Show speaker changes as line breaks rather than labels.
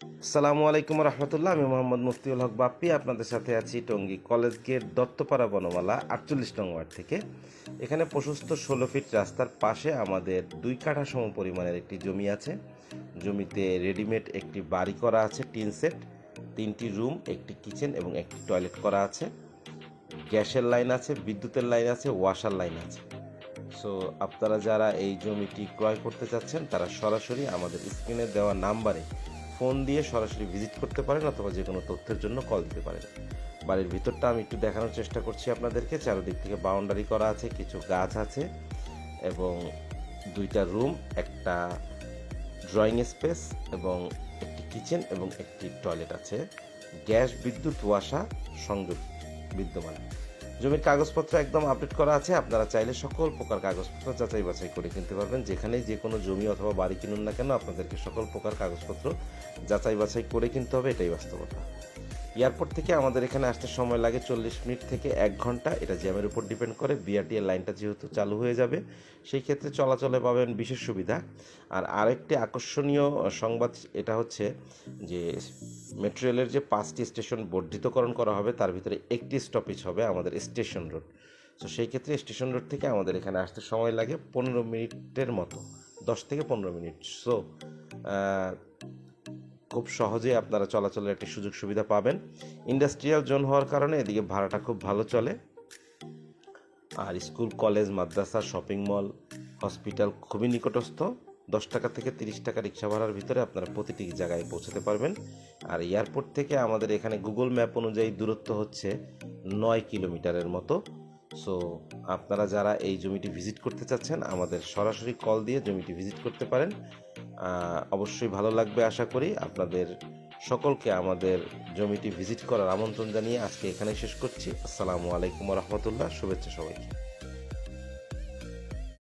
আসসালামু আলাইকুম রহমতুল্লাহ। আমি মোহাম্মদ মুফতিউল হক বাপ্পি, আপনাদের সাথে আছি টঙ্গী কলেজ গেট দত্তপাড়া বনমালা 48 নং ওয়ার্ড থেকে। এখানে প্রশস্ত 16 ফিট রাস্তার পাশে আমাদের 2 কাঠা সম পরিমাণের একটি জমি আছে। জমিতে রেডিমেড একটি বাড়ি করা আছে, টিন সেট, 3টি রুম, একটি কিচেন এবং একটি টয়লেট করা আছে। গ্যাসের লাইন আছে, বিদ্যুতের লাইন আছে, ওয়াশার লাইন আছে। সো আপনারা যারা এই জমিটি ক্রয় করতে চাচ্ছেন তারা সরাসরি আমাদের স্ক্রিনে দেওয়া নাম্বারে ফোন দিয়ে সরাসরি ভিজিট করতে পারেন অথবা যে কোনো তথ্যের জন্য কল দিতে পারেন। বাড়ির ভিতরটা আমি একটু দেখানোর চেষ্টা করছি আপনাদেরকে। চারদিক থেকে বাউন্ডারি করা আছে, কিছু গাছ আছে এবং 2টা রুম, একটা ড্রয়িং স্পেস এবং একটি কিচেন এবং একটি টয়লেট আছে। গ্যাস, বিদ্যুৎ, ওয়াসা সংযোগ বিদ্যমান। জমির কাগজপত্র একদম আপডেট করা আছে। আপনারা চাইলে সকল প্রকার কাগজপত্র যাচাই বাছাই করে কিনতে পারবেন। যেখানেই যে কোনো জমি অথবা বাড়ি কিনুন না কেন, আপনাদেরকে সকল প্রকার কাগজপত্র যাচাই বাছাই করে কিনতে হবে, এটাই বাস্তবতা। এয়ারপোর্ট থেকে আমাদের এখানে আসতে সময় লাগে 40 মিনিট থেকে 1 ঘন্টা। এটা জ্যামের উপর ডিপেন্ড করে। বিআরটিএর লাইনটা যেহেতু চালু হয়ে যাবে, সেই ক্ষেত্রে চলাচলে পাবেন বিশেষ সুবিধা। আর আরেকটি আকর্ষণীয় সংবাদ এটা হচ্ছে যে মেট্রো রেলের যে 5টি স্টেশন বর্ধিতকরণ করা হবে, তার ভিতরে একটি স্টপেজ হবে আমাদের স্টেশন রোড। তো সেই ক্ষেত্রে স্টেশন রোড থেকে আমাদের এখানে আসতে সময় লাগে 15 মিনিটের মতো, 10 থেকে 15 মিনিট। সো খুব সহজেই আপনারা চলাচলের একটি সুযোগ সুবিধা পাবেন। ইন্ডাস্ট্রিয়াল জোন হওয়ার কারণে এদিকে ভাড়াটা খুব ভালো চলে। আর স্কুল, কলেজ, মাদ্রাসা, শপিং মল, হসপিটাল খুবই নিকটস্থ। 10 টাকা থেকে 30 টাকা রিক্সা ভাড়ার ভিতরে আপনারা প্রতিটি জায়গায় পৌঁছাতে পারবেন। আর এয়ারপোর্ট থেকে আমাদের এখানে গুগল ম্যাপ অনুযায়ী দূরত্ব হচ্ছে 9 কিলোমিটারের মতো। সো আপনারা যারা এই জমিটি ভিজিট করতে চাচ্ছেন আমাদের সরাসরি কল দিয়ে জমিটি ভিজিট করতে পারেন। অবশ্যই ভালো লাগবে আশা করি। আপনাদের সকলকে আমাদের জমিটি ভিজিট করার আমন্ত্রণ জানিয়ে আজকে এখানেই শেষ করছি। আসসালামু আলাইকুম রহমতুল্লাহ। শুভেচ্ছা সবাইকে।